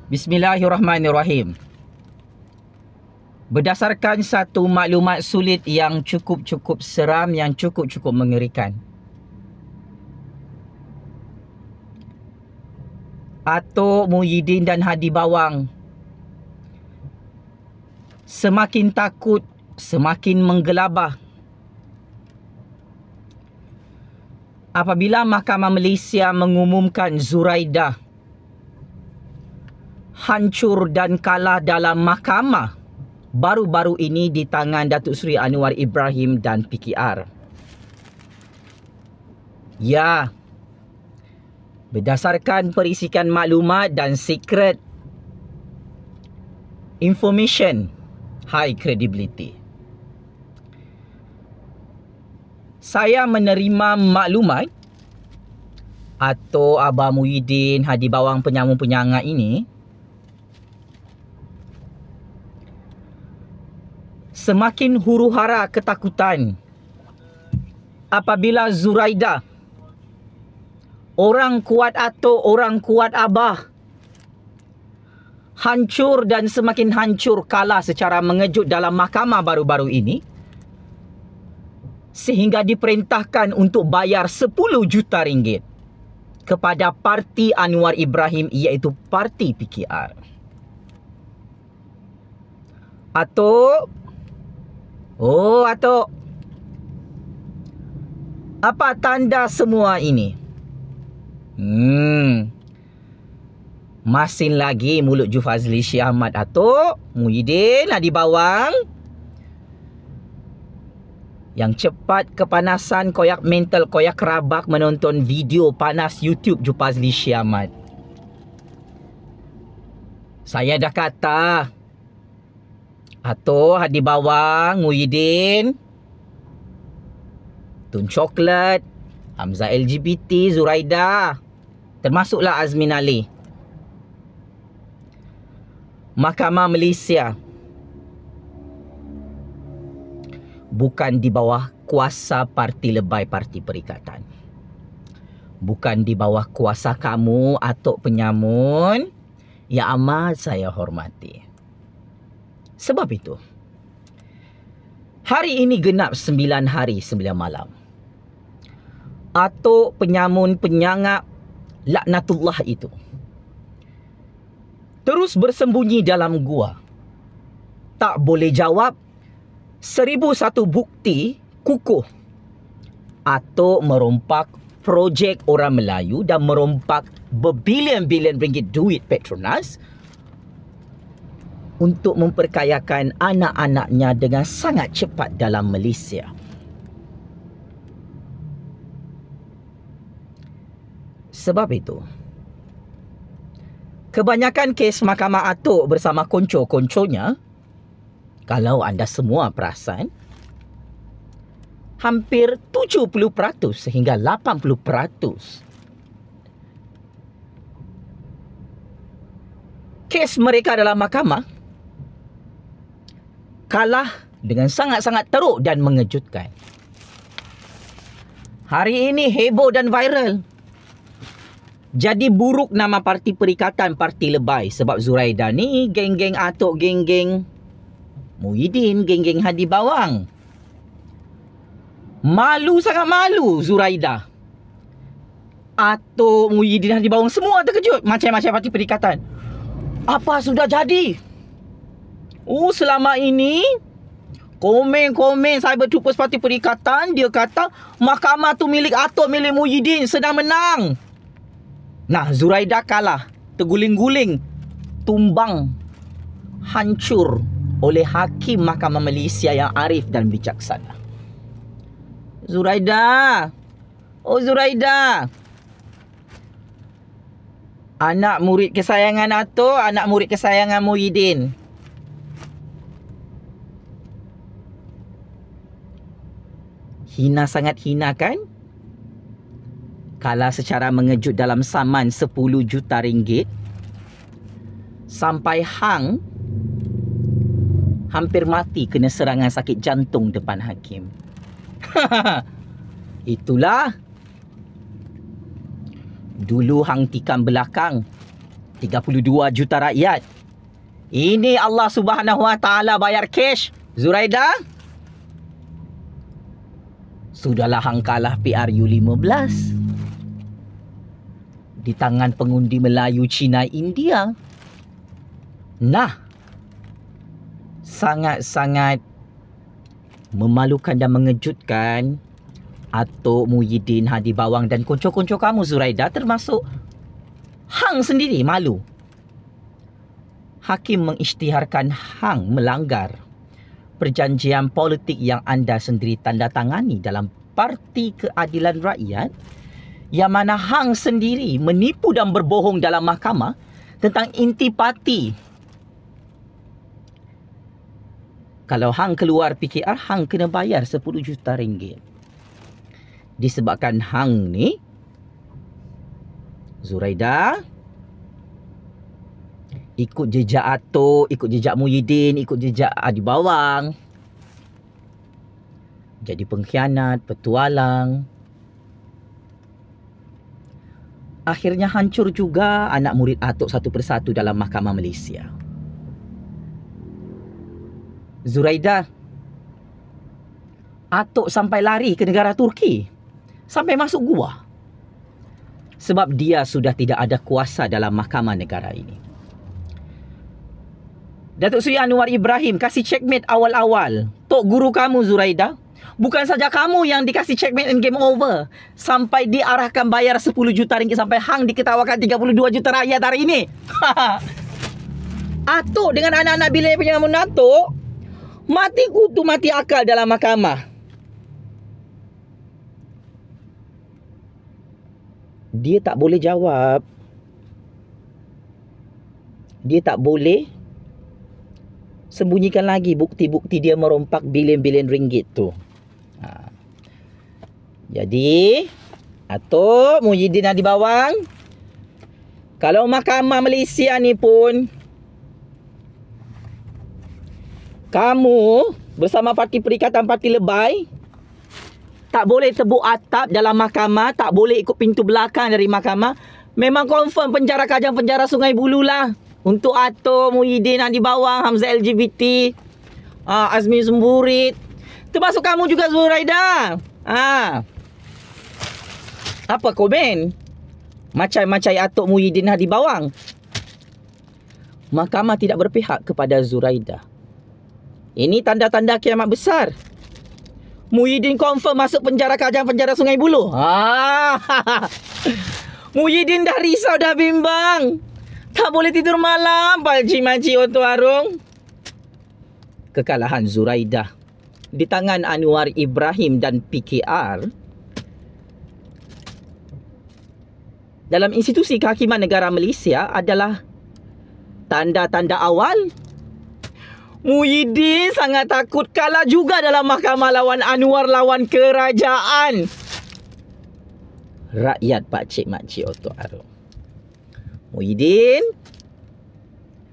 Bismillahirrahmanirrahim. Berdasarkan satu maklumat sulit yang cukup seram, yang cukup mengerikan, Atok Muhyiddin dan Hadi Bawang semakin takut, semakin menggelabah apabila Mahkamah Malaysia mengumumkan Zuraidah hancur dan kalah dalam mahkamah baru-baru ini di tangan Datuk Seri Anwar Ibrahim dan PKR. Ya, berdasarkan perisikan maklumat dan secret information high credibility, saya menerima maklumat atau Abah Muhyiddin, Hadi Bawang, penyamun-penyangga ini semakin huru-hara ketakutan apabila Zuraidah, orang kuat Atok, orang kuat Abah, hancur dan semakin hancur kalah secara mengejut dalam mahkamah baru-baru ini, sehingga diperintahkan untuk bayar 10 juta ringgit kepada parti Anwar Ibrahim, iaitu parti PKR. Atok, Atok, apa tanda semua ini? Masin lagi mulut Ju Fazli Syekh Ahmad. Atok Muhyiddin, Hadi Bawang, yang cepat kepanasan, koyak mental, koyak rabak menonton video panas YouTube Ju Fazli Syekh Ahmad. Saya dah kata, Atok, Hadi Bawang, Muhyiddin, Tun Coklat, Hamzah LGBT, Zuraidah, termasuklah Azmin Ali. Mahkamah Malaysia bukan di bawah kuasa parti lebay Parti Perikatan. Bukan di bawah kuasa kamu, Atok penyamun, yang amat saya hormati. Sebab itu, hari ini genap 9 hari 9 malam. Atok penyamun penyangap laknatullah itu terus bersembunyi dalam gua. Tak boleh jawab 1001 bukti kukuh. Atok merompak projek orang Melayu dan merompak berbilion-bilion ringgit duit Petronas untuk memperkayakan anak-anaknya dengan sangat cepat dalam Malaysia. Sebab itu, kebanyakan kes Mahkamah Atok bersama konco-konconya, kalau anda semua perasan, hampir 70% sehingga 80% kes mereka dalam mahkamah kalah dengan sangat-sangat teruk dan mengejutkan. Hari ini heboh dan viral. Jadi buruk nama Parti Perikatan, parti lebay. Sebab Zuraidah ni geng-geng Atok, geng-geng Muhyiddin, geng-geng Hadi Bawang. Malu, sangat malu Zuraidah. Atok, Muhyiddin, Hadi Bawang semua terkejut. Macam-macam Parti Perikatan. Apa sudah jadi? Selama ini komen-komen Cyber Troopers Parti Perikatan, dia kata mahkamah tu milik Atok, milik Muhyiddin, sedang menang. Nah, Zuraidah kalah, terguling-guling, tumbang, hancur oleh Hakim Mahkamah Malaysia yang arif dan bijaksana. Zuraidah, Zuraidah, anak murid kesayangan Atok, anak murid kesayangan Muhyiddin. Hina, sangat hina kan? Kalah secara mengejut dalam saman 10 juta ringgit. Sampai hang hampir mati kena serangan sakit jantung depan hakim. Itulah. Dulu hang tikam belakang 32 juta rakyat. Ini Allah Subhanahu Wa Taala bayar cash. Zuraida, sudahlah hang kalah PRU 15 di tangan pengundi Melayu, Cina, India. Nah, sangat-sangat memalukan dan mengejutkan. Atok Muhyiddin, Hadi Bawang dan konco-konco kamu Zuraida, termasuk hang sendiri malu. Hakim mengisytiharkan hang melanggar perjanjian politik yang anda sendiri tanda tangani dalam Parti Keadilan Rakyat, yang mana hang sendiri menipu dan berbohong dalam mahkamah tentang intipati. Kalau hang keluar PKR, hang kena bayar 10 juta ringgit. Disebabkan hang ni, Zuraida, ikut jejak Atok, ikut jejak Muhyiddin, ikut jejak Hadi Bawang, jadi pengkhianat, petualang. Akhirnya hancur juga anak murid Atok satu persatu dalam mahkamah Malaysia. Zuraida, Atok sampai lari ke negara Turki, sampai masuk gua, sebab dia sudah tidak ada kuasa dalam mahkamah negara ini. Datuk Seri Anwar Ibrahim kasih checkmate awal-awal. Tok guru kamu Zuraida, bukan saja kamu yang dikasih checkmate and game over, sampai diarahkan bayar 10 juta ringgit, sampai hang diketawakan 32 juta rakyat hari ini. Atok dengan anak-anak bila punya Atok mati kutu mati akal dalam mahkamah. Dia tak boleh jawab. Dia tak boleh sembunyikan lagi bukti-bukti dia merompak bilion-bilion ringgit tu. Jadi, Atok Muhyiddin, Hadi Bawang, kalau mahkamah Malaysia ni pun kamu bersama Parti Perikatan Parti Lebay tak boleh tebuk atap dalam mahkamah, tak boleh ikut pintu belakang dari mahkamah, memang confirm penjara Kajang, penjara Sungai Buloh lah. Untuk Atok Muhyiddin, Hadi Bawang, Hamzah LGBT, Azmi Sumburit, termasuk kamu juga Zuraida. Apa komen? Macai-macai Atok Muhyiddin, Hadi Bawang. Mahkamah tidak berpihak kepada Zuraida. Ini tanda-tanda kiamat besar. Muhyiddin confirm masuk penjara Kajang, penjara Sungai Buloh. Muhyiddin dah risau, dah bimbang. Tak boleh tidur malam, palci-maci Otto Arung. Kekalahan Zuraida di tangan Anwar Ibrahim dan PKR dalam institusi kehakiman negara Malaysia adalah tanda-tanda awal. Muhyiddin sangat takut kalah juga dalam mahkamah lawan Anwar, lawan kerajaan. Rakyat pakcik-makcik Otto Arung. Muhyiddin,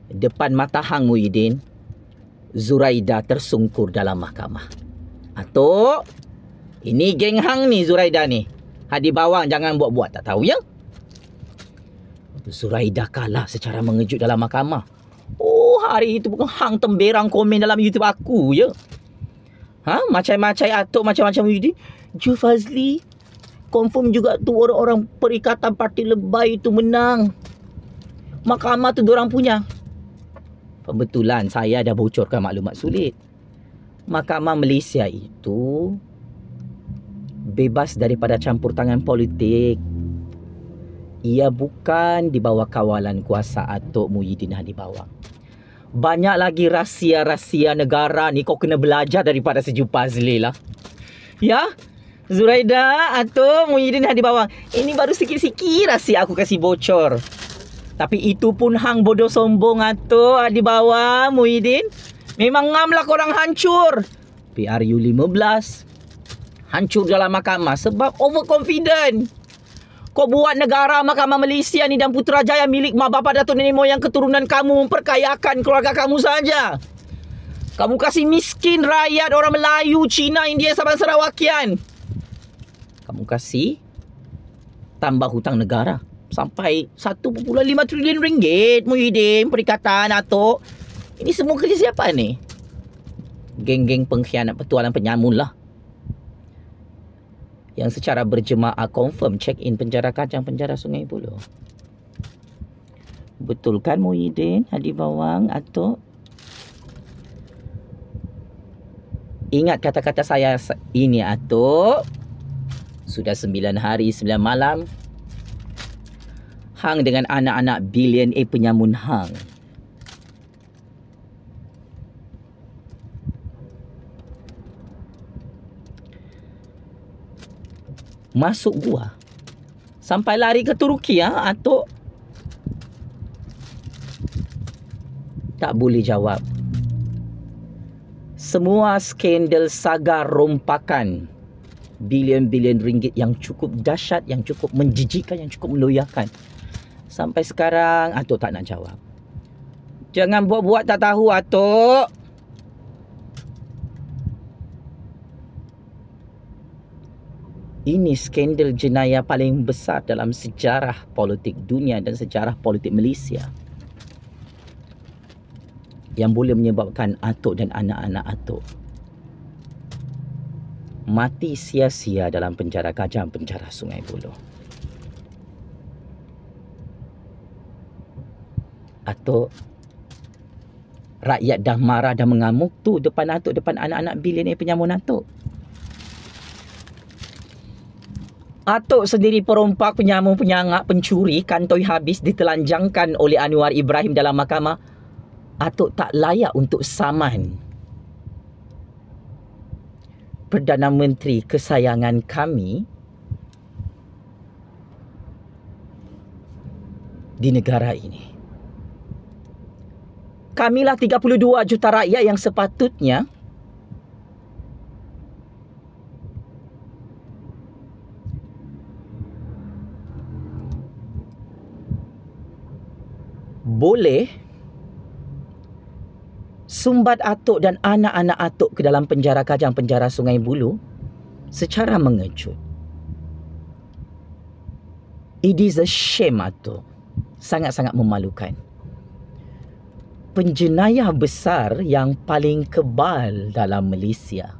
depan mata hang Muhyiddin, Zuraida tersungkur dalam mahkamah. Atok, ini geng hang ni Zuraida ni. Hadi Bawang jangan buat-buat, tak tahu ya? Zuraida kalah secara mengejut dalam mahkamah. Oh, hari itu bukan hang temberang komen dalam YouTube aku je. Macam-macam Atok, macam-macam Muhyiddin. Ju Fazli, confirm juga tu orang-orang Perikatan Parti Lebay itu menang. Mahkamah tu diorang punya. Kebetulan saya dah bocorkan maklumat sulit. Mahkamah Malaysia itu bebas daripada campur tangan politik. Ia bukan di bawah kawalan kuasa Atok Muhyiddin, Hadi Bawang. Banyak lagi rahsia-rahsia negara ni kau kena belajar daripada Seju Fazli lah. Ya? Zuraida, Atok Muhyiddin, Hadi Bawang. Ini baru sikit-sikit rahsia aku kasih bocor. Tapi itu pun hang bodoh sombong Atok, Hadi Bawang, Muhyiddin. Memang ngamlah korang hancur. PRU 15 hancur dalam mahkamah sebab overconfident. Kau buat negara mahkamah Malaysia ni dan Putrajaya milik mak bapak datuk nenek moyang keturunan kamu, memperkayakan keluarga kamu saja. Kamu kasih miskin rakyat orang Melayu, Cina, India, Sabah, Sarawakian. Kamu kasih tambah hutang negara. sampai 1.5 trilion ringgit, Muhyiddin, perikatan, Atok. Ini semua kerja siapa ni? Geng-geng pengkhianat petualang penyamun lah. Yang secara berjemaah confirm check-in penjara Kajang, penjara Sungai Buloh. Betul kan Muhyiddin, Hadi Bawang, Atok? Ingat kata-kata saya ini, Atok. Sudah 9 hari 9 malam hang dengan anak-anak billionaire penyamun hang. Masuk gua sampai lari ke Turki, Atok. Tak boleh jawab. Semua skandal saga rompakan bilion-bilion ringgit yang cukup dahsyat, yang cukup menjijikkan, yang cukup meloyakan. Sampai sekarang Atok tak nak jawab. Jangan buat-buat tak tahu, Atok. Ini skandal jenayah paling besar dalam sejarah politik dunia dan sejarah politik Malaysia, yang boleh menyebabkan Atok dan anak-anak Atok mati sia-sia dalam penjara Kajang, penjara Sungai Buloh. Atok, rakyat dah marah, dah mengamuk tu depan Atok, depan anak-anak billionaire penyamun Atok. Atok sendiri perompak, penyamun, penyangak, pencuri, kantoi habis ditelanjangkan oleh Anwar Ibrahim dalam mahkamah. Atok tak layak untuk saman Perdana Menteri kesayangan kami di negara ini. Kamilah 32 juta rakyat yang sepatutnya boleh sumbat Atok dan anak-anak Atok ke dalam penjara Kajang, penjara Sungai Buloh secara mengejut. It is a shame, Atok. Sangat-sangat memalukan. Penjenayah besar yang paling kebal dalam Malaysia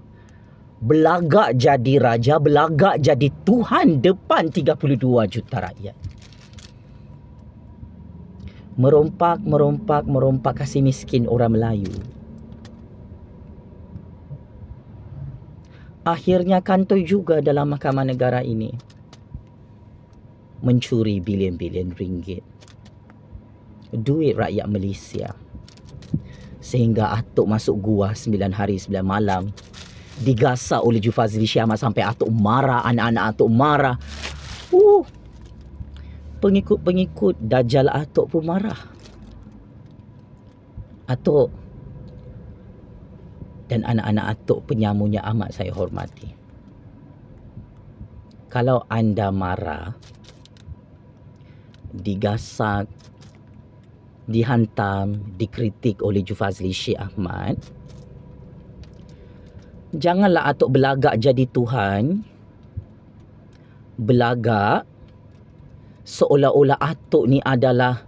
belagak jadi raja, belagak jadi Tuhan depan 32 juta rakyat. Merompak kasih miskin orang Melayu. Akhirnya kantoi juga dalam mahkamah negara ini. Mencuri bilion-bilion ringgit. Duit rakyat Malaysia. Sehingga Atok masuk gua 9 hari 9 malam. Digasak oleh Jufazli Syahmat sampai Atok marah, anak-anak Atok marah. Pengikut-pengikut Dajjal Atok pun marah. Atok dan anak-anak Atok penyamun yang amat saya hormati. Kalau anda marah, digasak, dihantam, dikritik oleh Jufazli Syahmat, janganlah Atok belagak jadi Tuhan. Belagak seolah-olah Atok ni adalah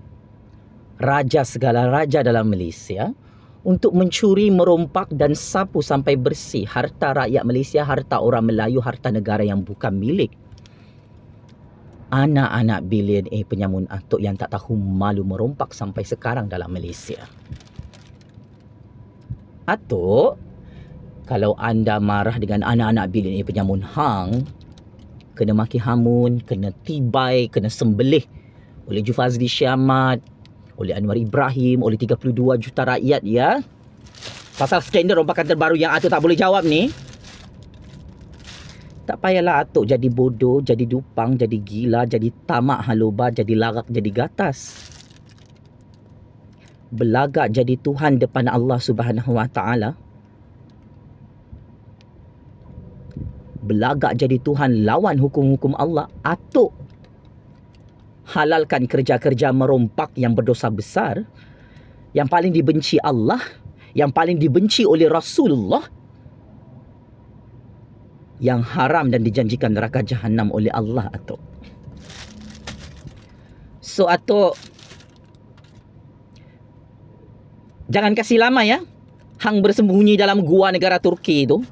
raja segala raja dalam Malaysia untuk mencuri, merompak dan sapu sampai bersih harta rakyat Malaysia, harta orang Melayu, harta negara yang bukan milik anak-anak billionaire penyamun Atok yang tak tahu malu merompak sampai sekarang dalam Malaysia. Atok, kalau anda marah dengan anak-anak billionaire penyamun hang, kena maki hamun, kena tibai, kena sembelih oleh Jufazli Syahmat, oleh Anwar Ibrahim, oleh 32 juta rakyat, ya. Pasal skandal rompakan terbaru yang Atok tak boleh jawab ni. Tak payahlah Atok jadi bodoh, jadi dupang, jadi gila, jadi tamak haluba, jadi larak, jadi gatas. Belagak jadi Tuhan depan Allah Subhanahu Wa Taala. Belagak jadi Tuhan lawan hukum-hukum Allah. Atok halalkan kerja-kerja merompak yang berdosa besar, yang paling dibenci Allah, yang paling dibenci oleh Rasulullah, yang haram dan dijanjikan neraka jahanam oleh Allah. Atok So Atok, jangan kasih lama ya. Hang bersembunyi dalam gua negara Turki itu.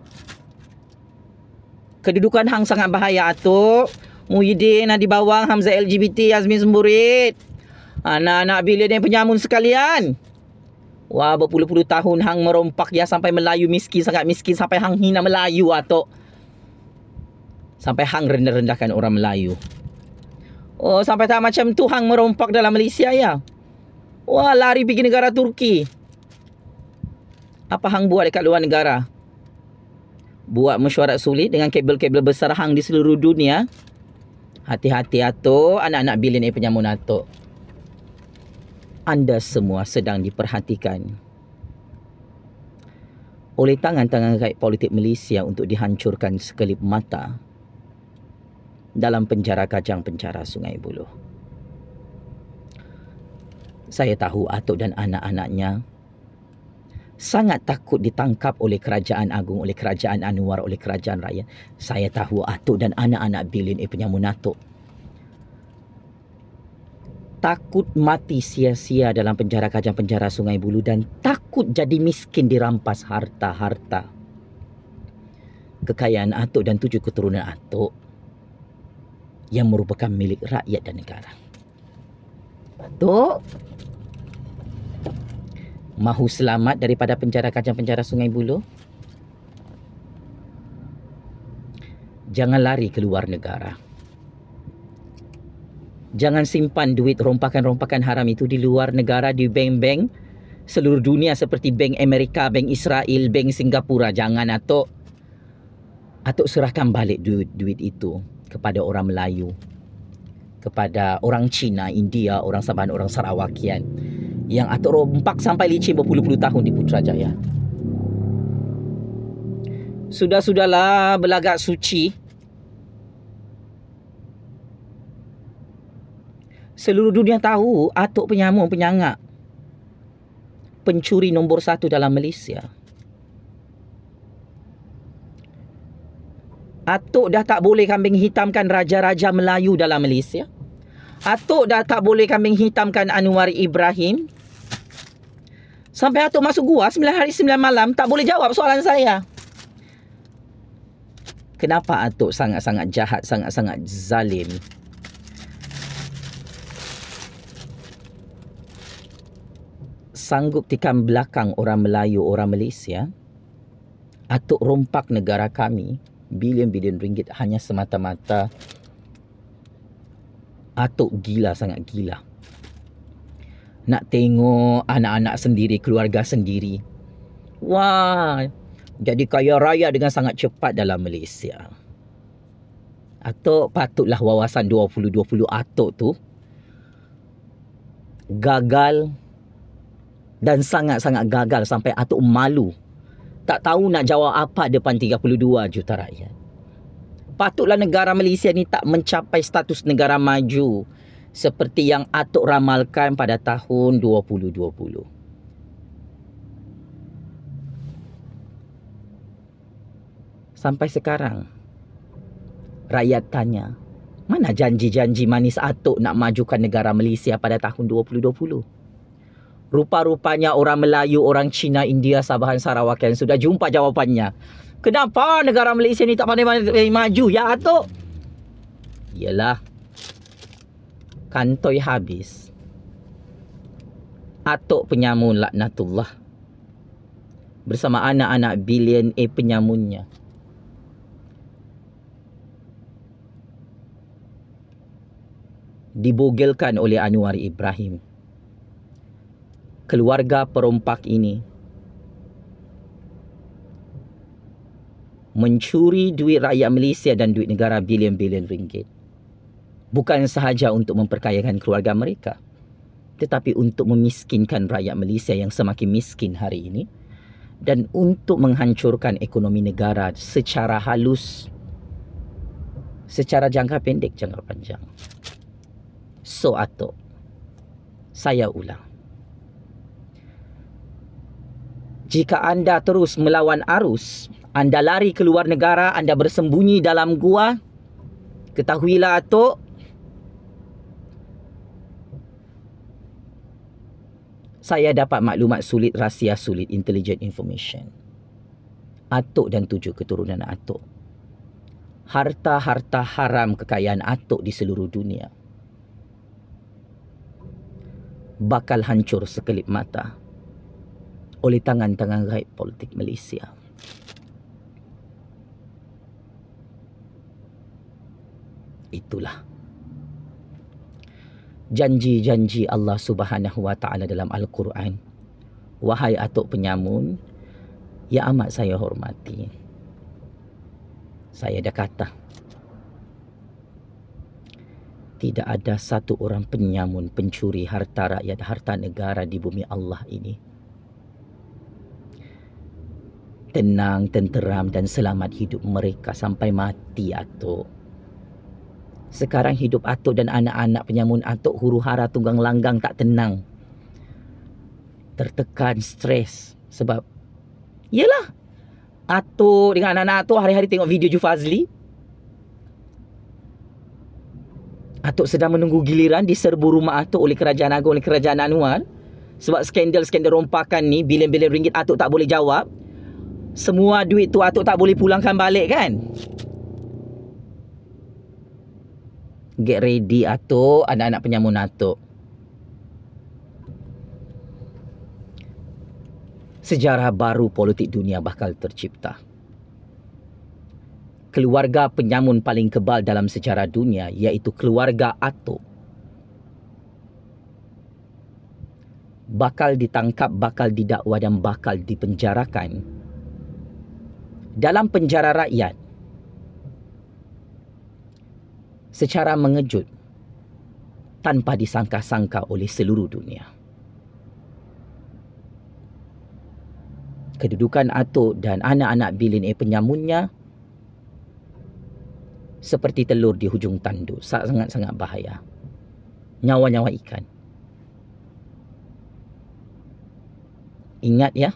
Kedudukan hang sangat bahaya Atok. Muhyiddin, Nadi Bawang, Hamzah LGBT, Azmi Semburit, anak-anak bilion penyamun sekalian. Wah, berpuluh-puluh tahun hang merompak ya sampai Melayu miskin, sangat miskin sampai hang hina Melayu Atok. Sampai hang rendah-rendahkan orang Melayu. Oh, sampai tak macam tu hang merompak dalam Malaysia ya. Wah, lari pergi negara Turki. Apa hang buat dekat luar negara? Buat mesyuarat sulit dengan kabel-kabel besar hang di seluruh dunia. Hati-hati Atok, anak-anak bilioner penyamun Atok. Anda semua sedang diperhatikan oleh tangan-tangan gaib politik Malaysia untuk dihancurkan sekelip mata dalam penjara Kajang, penjara Sungai Buloh. Saya tahu Atok dan anak-anaknya sangat takut ditangkap oleh kerajaan agung, oleh kerajaan Anwar, oleh kerajaan rakyat. Saya tahu Atok dan anak-anak bilioner penyamun Atok takut mati sia-sia dalam penjara Kajang, penjara Sungai Buloh, dan takut jadi miskin dirampas harta-harta kekayaan Atok dan 7 keturunan Atok yang merupakan milik rakyat dan negara. Atok mahu selamat daripada penjara Kajang, penjara Sungai Buloh? Jangan lari ke luar negara. Jangan simpan duit rompakan-rompakan haram itu di luar negara, di bank-bank seluruh dunia seperti bank Amerika, bank Israel, bank Singapura. Jangan Atok. Atok serahkan balik duit itu kepada orang Melayu, kepada orang Cina, India, orang Sabah, orang Sarawakian yang Atok rompak sampai licin berpuluh-puluh tahun di Putrajaya. Sudah-sudahlah belagak suci. Seluruh dunia tahu Atok penyamun, penyangak, pencuri nombor 1 dalam Malaysia. Atok dah tak boleh kambing hitamkan raja-raja Melayu dalam Malaysia. Atok dah tak boleh kambing hitamkan Anwar Ibrahim. Sampai Atok masuk gua 9 hari 9 malam tak boleh jawab soalan saya. Kenapa Atok sangat-sangat jahat, sangat-sangat zalim? Sanggup tikam belakang orang Melayu, orang Malaysia. Atok rompak negara kami bilion-bilion ringgit hanya semata-mata Atok gila, sangat gila. Nak tengok anak-anak sendiri, keluarga sendiri, wah, jadi kaya raya dengan sangat cepat dalam Malaysia. Atok patutlah wawasan 2020 Atok tu gagal. Dan sangat-sangat gagal sampai Atok malu. Tak tahu nak jawab apa depan 32 juta rakyat. Patutlah negara Malaysia ni tak mencapai status negara maju seperti yang Atok ramalkan pada tahun 2020. Sampai sekarang, rakyat tanya, mana janji-janji manis Atok nak majukan negara Malaysia pada tahun 2020? Rupa-rupanya orang Melayu, orang Cina, India, Sabahan, Sarawakian sudah jumpa jawapannya. Kenapa negara Malaysia ni tak pandai maju ya Atok? Yalah, kantoi habis. Atok penyamun laknatullah bersama anak-anak bilion penyamunnya dibogelkan oleh Anwar Ibrahim. Keluarga perompak ini mencuri duit rakyat Malaysia dan duit negara bilion-bilion ringgit. Bukan sahaja untuk memperkayakan keluarga mereka, tetapi untuk memiskinkan rakyat Malaysia yang semakin miskin hari ini dan untuk menghancurkan ekonomi negara secara halus, secara jangka pendek, jangka panjang. So Atok, saya ulang. Jika anda terus melawan arus, anda lari ke luar negara, anda bersembunyi dalam gua, ketahuilah Atok, Saya dapat maklumat sulit, rahsia sulit, intelligent information. Atuk dan 7 keturunan Atuk. Harta-harta haram kekayaan Atuk di seluruh dunia bakal hancur sekelip mata oleh tangan-tangan gaib politik Malaysia. Itulah janji-janji Allah Subhanahu Wa Taala dalam Al-Quran. Wahai Atuk Penyamun, yang amat saya hormati, saya dah kata, tidak ada satu orang penyamun, pencuri harta rakyat, harta negara di bumi Allah ini tenang, tenteram dan selamat hidup mereka sampai mati. Atuk, sekarang hidup Atuk dan anak-anak penyamun Atuk huru-hara tunggang langgang, tak tenang, tertekan, stres. Sebab yelah, Atuk dengan anak-anak Atuk hari-hari tengok video Jufazli. Atuk sedang menunggu giliran diserbu rumah Atuk oleh Kerajaan Agong, oleh Kerajaan Anwar. Sebab skandal-skandal rompakan ni, bilion-bilion ringgit Atuk tak boleh jawab. Semua duit tu Atuk tak boleh pulangkan balik kan? Get ready Atuk, anak-anak penyamun Atuk. Sejarah baru politik dunia bakal tercipta. Keluarga penyamun paling kebal dalam sejarah dunia iaitu keluarga Atuk bakal ditangkap, bakal didakwa dan bakal dipenjarakan dalam penjara rakyat secara mengejut tanpa disangka-sangka oleh seluruh dunia. Kedudukan Atuk dan anak-anak billionaire penyamunnya seperti telur di hujung tanduk, sangat-sangat bahaya. Nyawa-nyawa ikan. Ingat ya,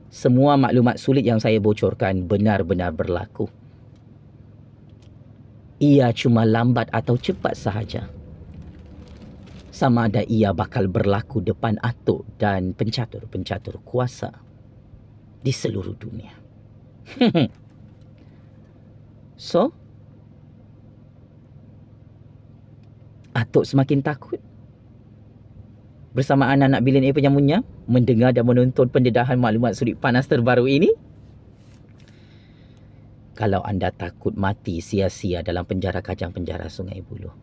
semua maklumat sulit yang saya bocorkan benar-benar berlaku. Ia cuma lambat atau cepat sahaja. Sama ada ia bakal berlaku depan Atuk dan pencatur-pencatur kuasa di seluruh dunia. So, Atuk semakin takut bersama anak-anak billionaire penyamunnya mendengar dan menonton pendedahan maklumat sulit panas terbaru ini. Kalau anda takut mati sia-sia dalam penjara kajang, penjara Sungai Buloh,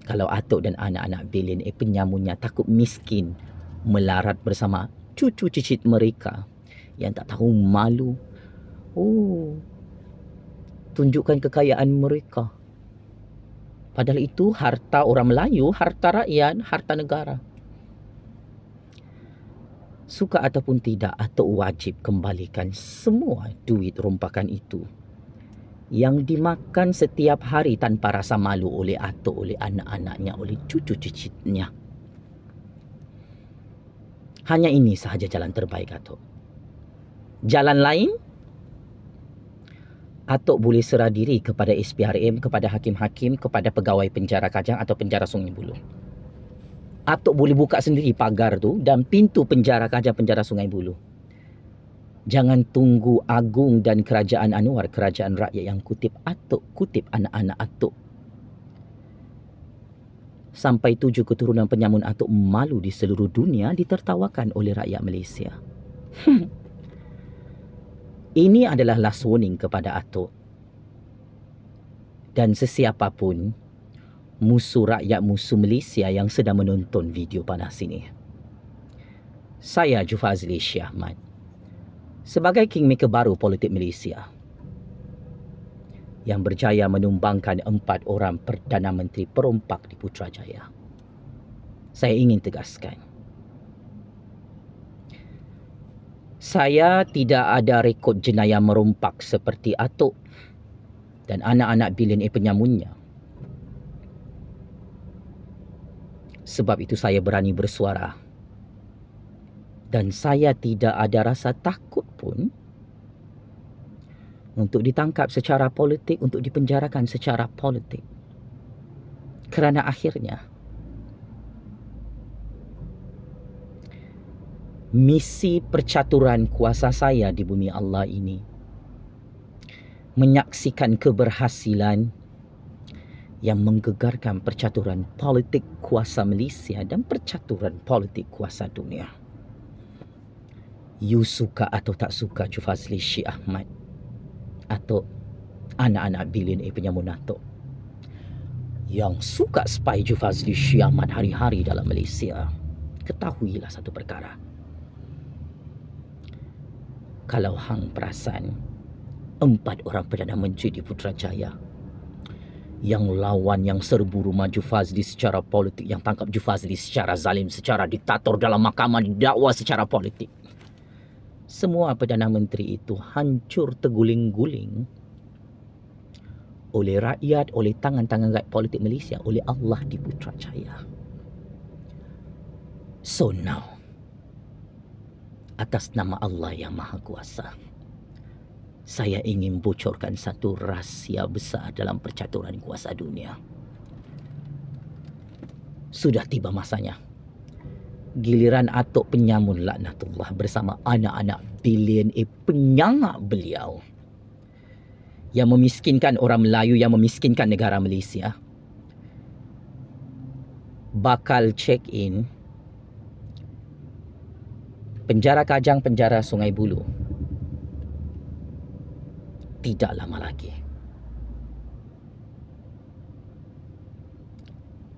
kalau Atuk dan anak-anak billionaire penyamunnya takut miskin melarat bersama cucu cicit mereka yang tak tahu malu, tunjukkan kekayaan mereka. Padahal itu harta orang Melayu, harta rakyat, harta negara. Suka ataupun tidak, Atuk wajib kembalikan semua duit rompakan itu yang dimakan setiap hari tanpa rasa malu oleh Atuk, oleh anak-anaknya, oleh cucu cicitnya. Hanya ini sahaja jalan terbaik Atuk. Jalan lain, Atuk boleh serah diri kepada SPRM, kepada hakim-hakim, kepada pegawai penjara Kajang atau penjara Sungai Buloh. Atuk boleh buka sendiri pagar tu dan pintu penjara Kajang, penjara Sungai Buloh. Jangan tunggu Agung dan Kerajaan Anwar, kerajaan rakyat yang kutip Atuk, kutip anak-anak Atuk, sampai 7 keturunan penyamun Atuk malu di seluruh dunia, ditertawakan oleh rakyat Malaysia. Ini adalah last warning kepada Atuk dan sesiapa pun musuh rakyat, musuh Malaysia yang sedang menonton video panas ini. Saya Jufazli Syah Ahmad, sebagai kingmaker baru politik Malaysia yang berjaya menumbangkan 4 orang Perdana Menteri perompak di Putrajaya, saya ingin tegaskan, saya tidak ada rekod jenayah merompak seperti Atuk dan anak-anak billionaire penyamunnya. Sebab itu saya berani bersuara. Dan saya tidak ada rasa takut pun untuk ditangkap secara politik, untuk dipenjarakan secara politik. Kerana akhirnya misi percaturan kuasa saya di bumi Allah ini menyaksikan keberhasilan yang menggegarkan percaturan politik kuasa Malaysia dan percaturan politik kuasa dunia. You suka atau tak suka Jufazli Syekh Ahmad atau anak-anak billionaire penyamun atok yang suka spy Jufazli Syekh Ahmad hari-hari dalam Malaysia, ketahuilah satu perkara. Kalau hang perasan 4 orang Perdana Menteri di Putrajaya yang lawan, yang serbu rumah Jufazli secara politik, yang tangkap Jufazli secara zalim, secara diktator dalam mahkamah, didakwa secara politik, semua Perdana Menteri itu hancur terguling-guling oleh rakyat, oleh tangan-tangan rakyat politik Malaysia, oleh Allah di Putrajaya. So now, atas nama Allah yang Maha Kuasa, saya ingin bocorkan satu rahsia besar dalam percaturan kuasa dunia. Sudah tiba masanya. Giliran atuk penyamun laknatullah bersama anak-anak billionaire penyangak beliau yang memiskinkan orang Melayu, yang memiskinkan negara Malaysia, bakal check in penjara Kajang, penjara Sungai Buloh tidak lama lagi.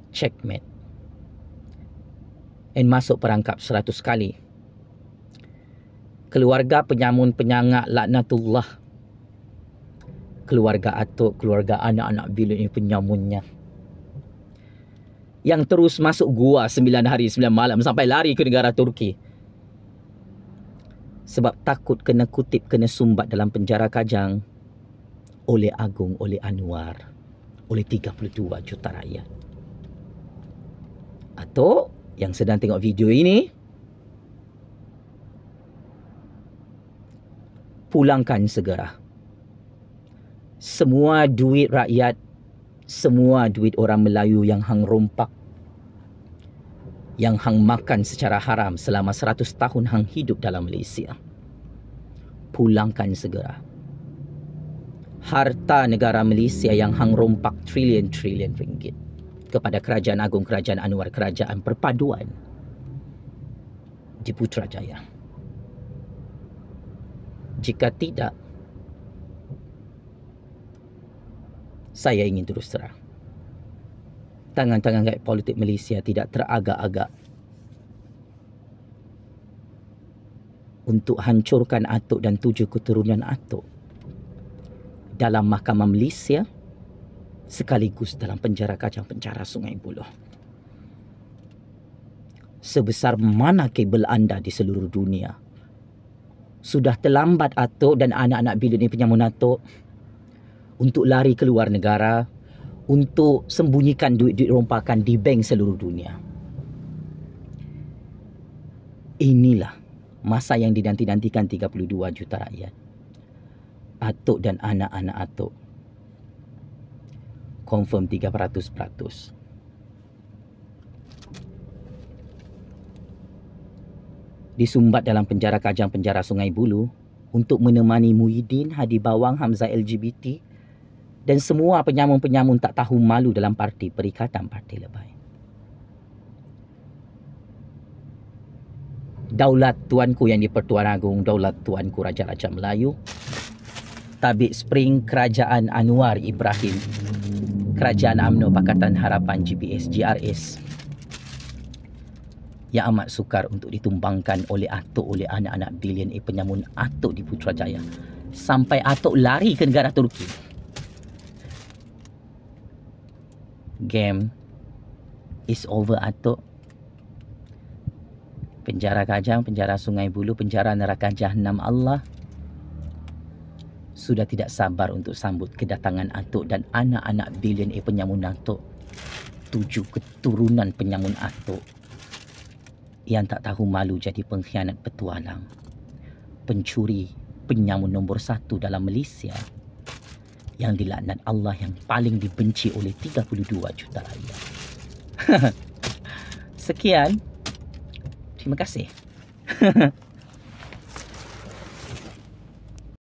Checkmate. Dan masuk perangkap 100 kali. Keluarga penyamun penyangak laknatullah, keluarga atuk, keluarga anak-anak billionaire penyamunnya, yang terus masuk gua 9 hari 9 malam sampai lari ke negara Turki sebab takut kena kutip, kena sumbat dalam penjara Kajang oleh Agung, oleh Anwar, oleh 32 juta rakyat. Atau yang sedang tengok video ini, pulangkan segera semua duit rakyat, semua duit orang Melayu yang hang rompak, yang hang makan secara haram selama 100 tahun hang hidup dalam Malaysia. Pulangkan segera. Harta negara Malaysia yang hang rompak trilion-trilion ringgit kepada Kerajaan Agung, Kerajaan Anwar, Kerajaan Perpaduan di Putrajaya. Jika tidak, saya ingin terus terang, tangan-tangan rakyat politik Malaysia tidak teragak-agak untuk hancurkan atuk dan 7 keturunan atuk dalam Mahkamah Malaysia sekaligus dalam penjara Kajang, penjara Sungai Buloh. Sebesar mana kabel anda di seluruh dunia, sudah terlambat atuk dan anak-anak billionaire penyamun atuk untuk lari ke luar negara, untuk sembunyikan duit-duit rompakan di bank seluruh dunia. Inilah masa yang dinanti-nantikan 32 juta rakyat. Atuk dan anak-anak atuk confirm 300%. Disumbat dalam penjara Kajang, penjara Sungai Buloh untuk menemani Muhyiddin, Hadi Bawang, Hamzah LGBT dan semua penyamun-penyamun tak tahu malu dalam parti Perikatan Parti Lebay. Daulat tuanku yang di-Pertuan Agong, daulat tuanku Raja-Raja Melayu, Tabik Spring Kerajaan Anwar Ibrahim, Kerajaan UMNO Pakatan Harapan GBS, GRS, yang amat sukar untuk ditumbangkan oleh atuk, oleh anak-anak billionaire penyamun atuk di Putrajaya, sampai atuk lari ke negara Turki. Game is over atuk. Penjara Kajang, penjara Sungai Buloh, penjara neraka Jahanam Allah sudah tidak sabar untuk sambut kedatangan atuk dan anak-anak billionaire penyamun atuk, 7 keturunan penyamun atuk yang tak tahu malu jadi pengkhianat petualang, pencuri, penyamun nombor 1 dalam Malaysia, yang dilaknat Allah, yang paling dibenci oleh 32 juta rakyat. Sekian. Terima kasih.